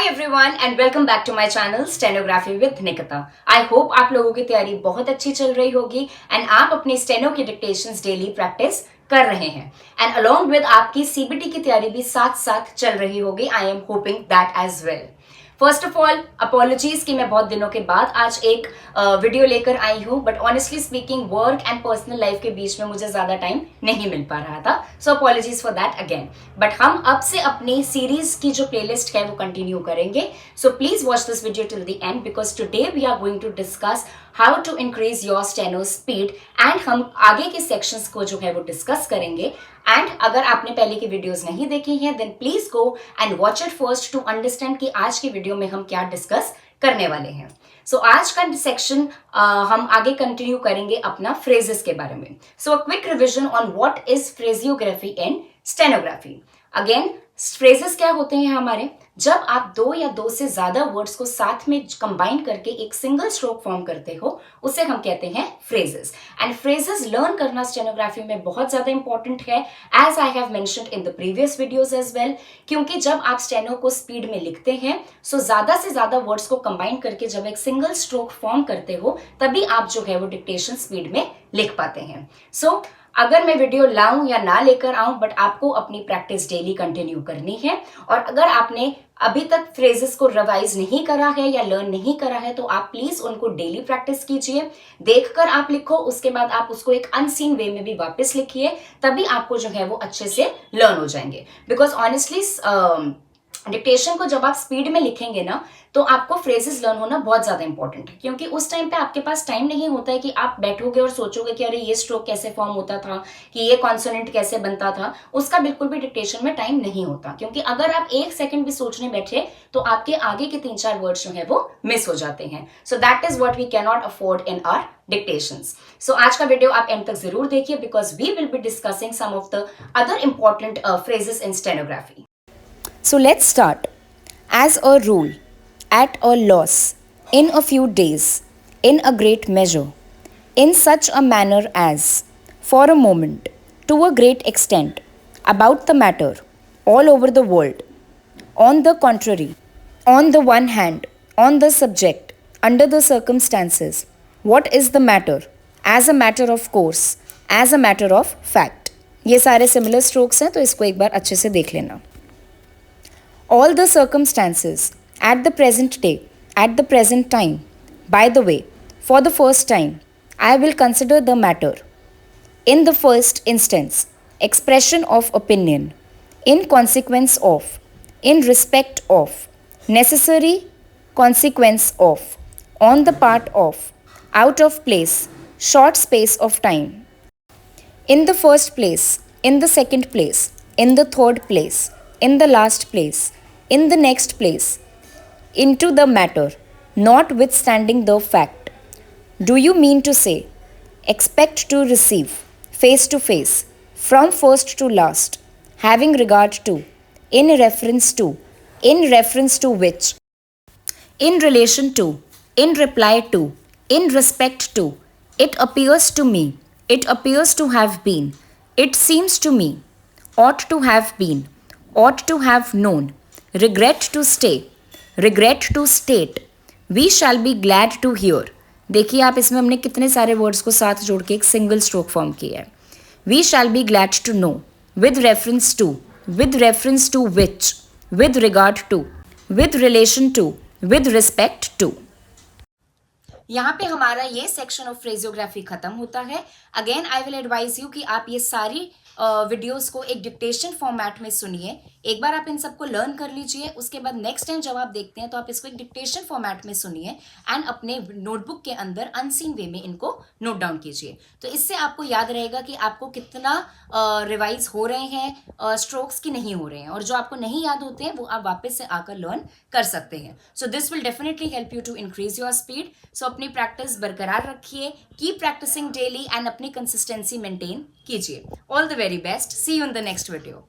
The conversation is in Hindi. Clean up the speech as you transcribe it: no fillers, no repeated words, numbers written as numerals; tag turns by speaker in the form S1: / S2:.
S1: Everyone and welcome back to my channel stenography with Nikita. I hope आप लोगों की तैयारी बहुत अच्छी चल रही होगी एंड आप अपनी स्टेनो की डिक्टेशंस डेली प्रैक्टिस कर रहे हैं एंड अलोंग विद आपकी सीबीटी की तैयारी भी साथ साथ चल रही होगी। I am hoping that as well. First of all apologies कि मैं बहुत दिनों के बाद आज एक वीडियो लेकर आई हूँ, but honestly speaking work and personal life के बीच में मुझे ज्यादा टाइम नहीं मिल पा रहा था, so apologies for that again. But हम अब से अपनी सीरीज की जो प्लेलिस्ट है वो कंटिन्यू करेंगे, so please watch this video till the end because today we are going to discuss how to increase your steno speed and हम आगे के सेक्शंस को जो है वो डिस्कस करेंगे। एंड अगर आपने पहले की वीडियोस नहीं देखी हैं then please go and watch it first to understand कि आज की वीडियो में हम क्या डिस्कस करने वाले हैं। सो आज का सेक्शन हम आगे कंटिन्यू करेंगे अपना फ्रेजेस के बारे में। So a quick revision on what is phraseography and stenography. Again phrases क्या होते हैं हमारे, जब आप दो या दो से ज्यादा वर्ड्स को साथ में कंबाइन करके एक सिंगल स्ट्रोक फॉर्म करते हो उसे हम कहते हैं फ्रेजेस। एंड फ्रेजेस लर्न करना स्टेनोग्राफी में बहुत ज्यादा इंपॉर्टेंट है, as I have mentioned in the previous videos as well, क्योंकि जब आप स्टेनो को स्पीड में लिखते हैं सो ज्यादा से ज्यादा वर्ड्स को कंबाइन करके जब एक सिंगल स्ट्रोक फॉर्म करते हो तभी आप जो है वो डिक्टेशन स्पीड में लिख पाते हैं। सो अगर मैं वीडियो लाऊं या ना लेकर आऊं, बट आपको अपनी प्रैक्टिस डेली कंटिन्यू करनी है। और अगर आपने अभी तक फ्रेजेस को रिवाइज नहीं करा है या लर्न नहीं करा है तो आप प्लीज उनको डेली प्रैक्टिस कीजिए। देखकर आप लिखो, उसके बाद आप उसको एक अनसीन वे में भी वापस लिखिए, तभी आपको जो है वो अच्छे से लर्न हो जाएंगे। बिकॉज ऑनेस्टली डिक्टेशन को जब आप स्पीड में लिखेंगे ना तो आपको फ्रेजेस लर्न होना बहुत ज्यादा इंपॉर्टेंट है, क्योंकि उस टाइम पे आपके पास टाइम नहीं होता है कि आप बैठोगे और सोचोगे कि अरे ये स्ट्रोक कैसे फॉर्म होता था, कि ये कॉन्सोनेंट कैसे बनता था। उसका बिल्कुल भी डिक्टेशन में टाइम नहीं होता, क्योंकि अगर आप एक सेकंड भी सोचने बैठे तो आपके आगे के 3-4 वर्ड्स जो है वो मिस हो जाते हैं। So that is what we can not afford in our dictations. So आज का वीडियो आप एंड तक जरूर देखिए because we will be discussing some of the other important phrases in stenography.
S2: So let's start. As a rule, at a loss, in a few days, in a great measure, in such a manner as, for a moment, to a great extent, about the matter, all over the world. On the contrary, on the one hand, on the subject, under the circumstances, what is the matter, as a matter of course, as a matter of fact. ये सारे similar strokes हैं, तो इसको एक बार अच्छे से देख लेना. All the circumstances, at the present day, at the present time, by the way, for the first time, I will consider the matter. In the first instance, expression of opinion, in consequence of, in respect of, necessary consequence of, on the part of, out of place, short space of time. In the first place, in the second place, in the third place, in the last place, in the next place, into the matter, notwithstanding the fact. Do you mean to say, expect to receive, face to face, from first to last, having regard to, in reference to which, in relation to, in reply to, in respect to, it appears to me, it appears to have been, it seems to me, ought to have been, ought to have known, regret to stay, regret to state, we shall be glad to hear. देखिए आप इसमें हमने कितने सारे वर्ड्स को साथ जोड़ के एक सिंगल स्ट्रोक फॉर्म किया है। We shall be glad to know, with reference to which, with regard to, with relation to, with respect to.
S1: यहाँ पे हमारा ये सेक्शन ऑफ फ्रेजियोग्राफी खत्म होता है। Again I will advise you कि आप ये सारी वीडियोस को एक डिक्टेशन फॉर्मेट में सुनिए। एक बार आप इन सबको लर्न कर लीजिए, उसके बाद नेक्स्ट टाइम जब आप देखते हैं तो आप इसको एक डिक्टेशन फॉर्मेट में सुनिए एंड अपने नोटबुक के अंदर अनसीन वे में इनको नोट डाउन कीजिए। तो इससे आपको याद रहेगा कि आपको कितना रिवाइज हो रहे हैं स्ट्रोक्स की नहीं हो रहे हैं, और जो आपको नहीं याद होते हैं वो आप वापस से आकर लर्न कर सकते हैं। So this will definitely help you to increase your speed. So अपनी प्रैक्टिस बरकरार रखिए, कीप प्रैक्टिसिंग डेली एंड अपनी कंसिस्टेंसी मेंटेन कीजिए। All the very best, see you in the next video.